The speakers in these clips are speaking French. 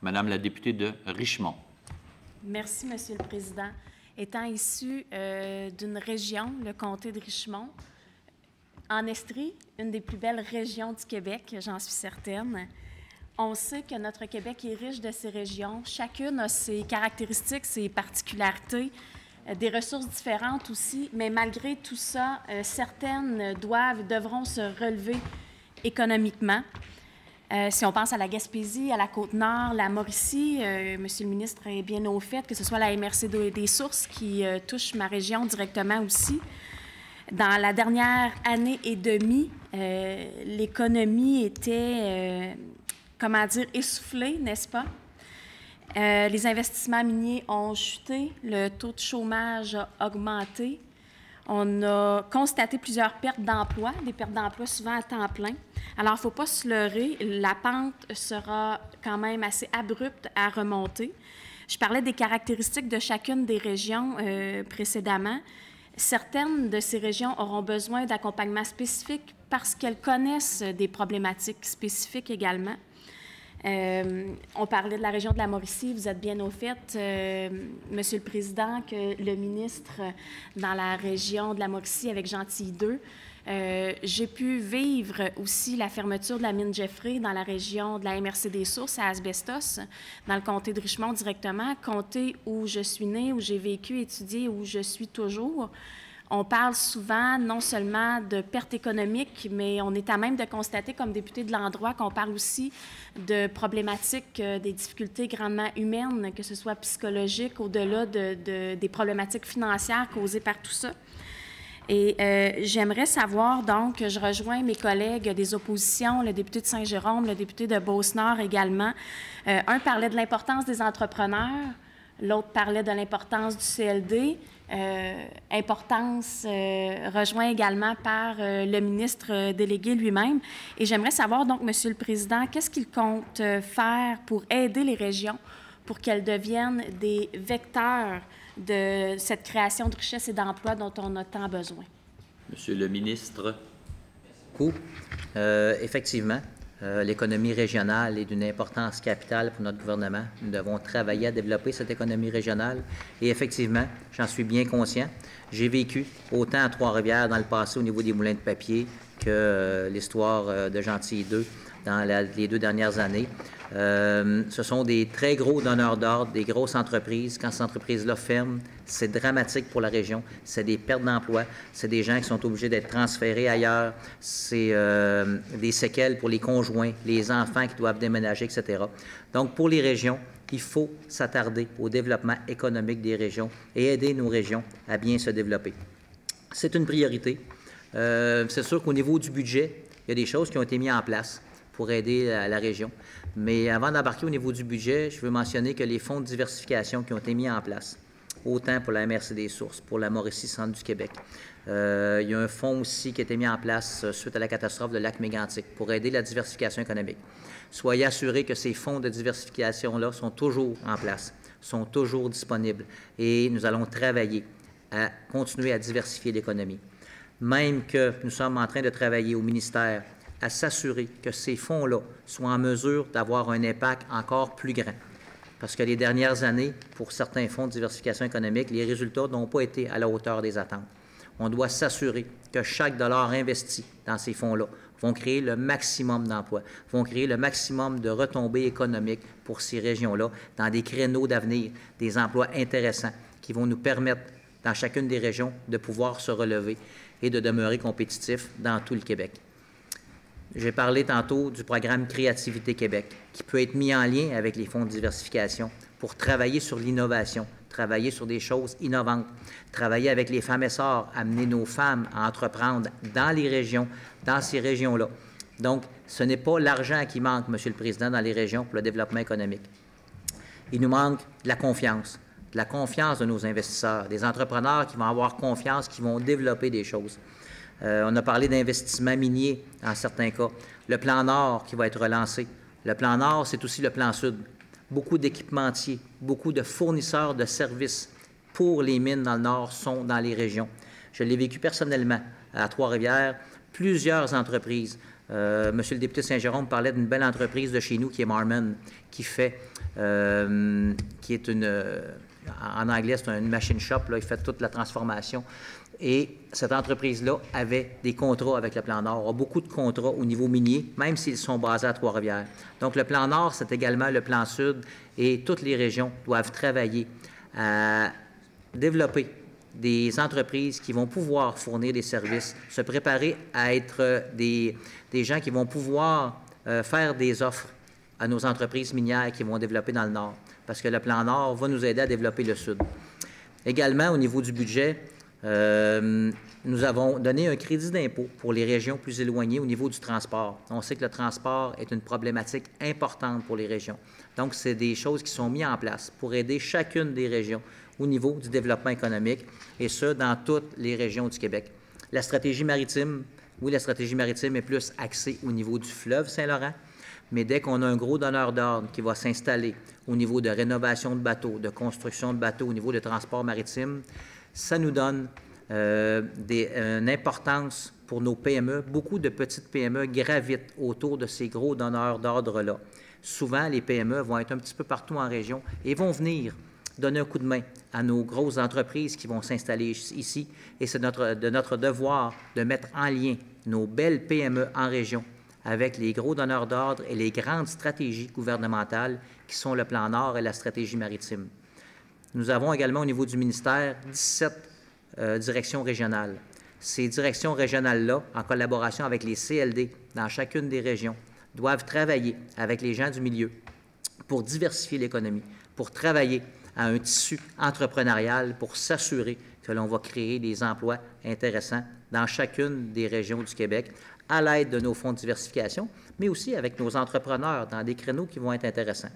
Madame la députée de Richemont. Merci, Monsieur le Président. Étant issue d'une région, le comté de Richemont, en Estrie, une des plus belles régions du Québec, j'en suis certaine. On sait que notre Québec est riche de ces régions. Chacune a ses caractéristiques, ses particularités, des ressources différentes aussi, mais malgré tout ça, certaines devront se relever économiquement. Si on pense à la Gaspésie, à la Côte-Nord, la Mauricie, Monsieur le ministre est bien au fait, que ce soit la MRC des Sources qui touche ma région directement aussi. Dans la dernière année et demie, l'économie était, essoufflée, n'est-ce pas? Les investissements miniers ont chuté, le taux de chômage a augmenté. On a constaté plusieurs pertes d'emplois, des pertes d'emplois souvent à temps plein. Alors, il ne faut pas se leurrer, la pente sera quand même assez abrupte à remonter. Je parlais des caractéristiques de chacune des régions précédemment. Certaines de ces régions auront besoin d'accompagnement spécifique parce qu'elles connaissent des problématiques spécifiques également. On parlait de la région de la Mauricie. Vous êtes bien au fait, Monsieur le Président, que le ministre dans la région de la Mauricie avec Gentilly II, j'ai pu vivre aussi la fermeture de la mine Jeffrey dans la région de la MRC des Sources à Asbestos, dans le comté de Richemont directement, comté où je suis née, où j'ai vécu, étudié, où je suis toujours. On parle souvent non seulement de pertes économiques, mais on est à même de constater comme député de l'endroit qu'on parle aussi de problématiques, des difficultés grandement humaines, que ce soit psychologiques, au-delà des problématiques financières causées par tout ça. Et j'aimerais savoir, donc, je rejoins mes collègues des oppositions, le député de Saint-Jérôme, le député de Beauce-Nord également. Un parlait de l'importance des entrepreneurs, l'autre parlait de l'importance du CLD. Importance rejoint également par le ministre délégué lui-même. Et j'aimerais savoir, donc, Monsieur le Président, qu'est-ce qu'il compte faire pour aider les régions pour qu'elles deviennent des vecteurs de cette création de richesse et d'emplois dont on a tant besoin? Monsieur le ministre. Effectivement, l'économie régionale est d'une importance capitale pour notre gouvernement. Nous devons travailler à développer cette économie régionale. Et effectivement, j'en suis bien conscient. J'ai vécu autant à Trois-Rivières dans le passé au niveau des moulins de papier que l'histoire de Gentilly II dans les 2 dernières années. Ce sont des très gros donneurs d'ordre, des grosses entreprises. Quand ces entreprises-là ferment, c'est dramatique pour la région. C'est des pertes d'emplois. C'est des gens qui sont obligés d'être transférés ailleurs. C'est des séquelles pour les conjoints, les enfants qui doivent déménager, etc. Donc, pour les régions, il faut s'attarder au développement économique des régions et aider nos régions à bien se développer. C'est une priorité. C'est sûr qu'au niveau du budget, il y a des choses qui ont été mises en place pour aider la région. Mais avant d'embarquer au niveau du budget, je veux mentionner que les fonds de diversification qui ont été mis en place, autant pour la MRC des Sources, pour la Mauricie Centre du Québec, il y a un fonds aussi qui a été mis en place suite à la catastrophe de lac Mégantic pour aider la diversification économique. Soyez assurés que ces fonds de diversification-là sont toujours en place, sont toujours disponibles et nous allons travailler à continuer à diversifier l'économie. Même que nous sommes en train de travailler au ministère à s'assurer que ces fonds-là soient en mesure d'avoir un impact encore plus grand. Parce que les dernières années, pour certains fonds de diversification économique, les résultats n'ont pas été à la hauteur des attentes. On doit s'assurer que chaque dollar investi dans ces fonds-là vont créer le maximum d'emplois, vont créer le maximum de retombées économiques pour ces régions-là, dans des créneaux d'avenir, des emplois intéressants qui vont nous permettre, dans chacune des régions, de pouvoir se relever et de demeurer compétitifs dans tout le Québec. J'ai parlé tantôt du programme Créativité Québec, qui peut être mis en lien avec les fonds de diversification pour travailler sur l'innovation, travailler sur des choses innovantes, travailler avec les femmes essors, amener nos femmes à entreprendre dans les régions, dans ces régions-là. Donc, ce n'est pas l'argent qui manque, Monsieur le Président, dans les régions pour le développement économique. Il nous manque de la confiance de nos investisseurs, des entrepreneurs qui vont avoir confiance, qui vont développer des choses. On a parlé d'investissements miniers en certains cas. Le plan Nord qui va être relancé. Le plan Nord, c'est aussi le plan Sud. Beaucoup d'équipementiers, beaucoup de fournisseurs de services pour les mines dans le Nord sont dans les régions. Je l'ai vécu personnellement à Trois-Rivières. Plusieurs entreprises Monsieur le député Saint-Jérôme parlait d'une belle entreprise de chez nous qui est Marman, qui est une, en anglais, c'est une machine shop, là, il fait toute la transformation. Et cette entreprise-là avait des contrats avec le Plan Nord, a beaucoup de contrats au niveau minier, même s'ils sont basés à Trois-Rivières. Donc, le Plan Nord, c'est également le Plan Sud et toutes les régions doivent travailler à développer des entreprises qui vont pouvoir fournir des services, se préparer à être des gens qui vont pouvoir faire des offres à nos entreprises minières qui vont développer dans le Nord, parce que le Plan Nord va nous aider à développer le Sud. Également, au niveau du budget, nous avons donné un crédit d'impôt pour les régions plus éloignées au niveau du transport. On sait que le transport est une problématique importante pour les régions. Donc, c'est des choses qui sont mises en place pour aider chacune des régions au niveau du développement économique, et ce, dans toutes les régions du Québec. La stratégie maritime, oui, la stratégie maritime est plus axée au niveau du fleuve Saint-Laurent, mais dès qu'on a un gros donneur d'ordre qui va s'installer au niveau de rénovation de bateaux, de construction de bateaux, au niveau de transport maritime, ça nous donne une importance pour nos PME. Beaucoup de petites PME gravitent autour de ces gros donneurs d'ordre-là. Souvent, les PME vont être un petit peu partout en région et vont venir donner un coup de main à nos grosses entreprises qui vont s'installer ici. Et c'est de notre devoir de mettre en lien nos belles PME en région avec les gros donneurs d'ordre et les grandes stratégies gouvernementales qui sont le Plan Nord et la stratégie maritime. Nous avons également au niveau du ministère 17 directions régionales. Ces directions régionales-là, en collaboration avec les CLD dans chacune des régions, doivent travailler avec les gens du milieu pour diversifier l'économie, pour travailler à un tissu entrepreneurial pour s'assurer que l'on va créer des emplois intéressants dans chacune des régions du Québec à l'aide de nos fonds de diversification, mais aussi avec nos entrepreneurs dans des créneaux qui vont être intéressants.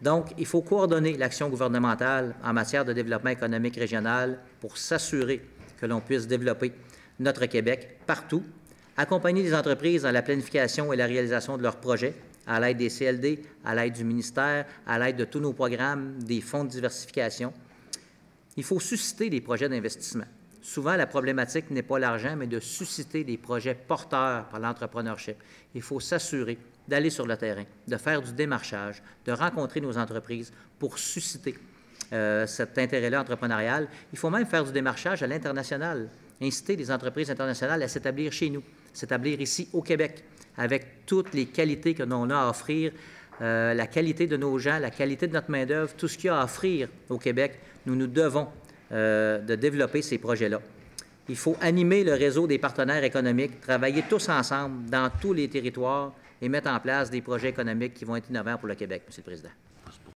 Donc, il faut coordonner l'action gouvernementale en matière de développement économique régional pour s'assurer que l'on puisse développer notre Québec partout, accompagner les entreprises dans la planification et la réalisation de leurs projets à l'aide des CLD, à l'aide du ministère, à l'aide de tous nos programmes, des fonds de diversification. Il faut susciter des projets d'investissement. Souvent, la problématique n'est pas l'argent, mais de susciter des projets porteurs par l'entrepreneurship. Il faut s'assurer d'aller sur le terrain, de faire du démarchage, de rencontrer nos entreprises pour susciter cet intérêt-là entrepreneurial. Il faut même faire du démarchage à l'international, inciter les entreprises internationales à s'établir chez nous, s'établir ici au Québec, avec toutes les qualités que l'on a à offrir, la qualité de nos gens, la qualité de notre main-d'œuvre, tout ce qu'il y a à offrir au Québec, nous devons de développer ces projets-là. Il faut animer le réseau des partenaires économiques, travailler tous ensemble dans tous les territoires et mettre en place des projets économiques qui vont être innovants pour le Québec, M. le Président.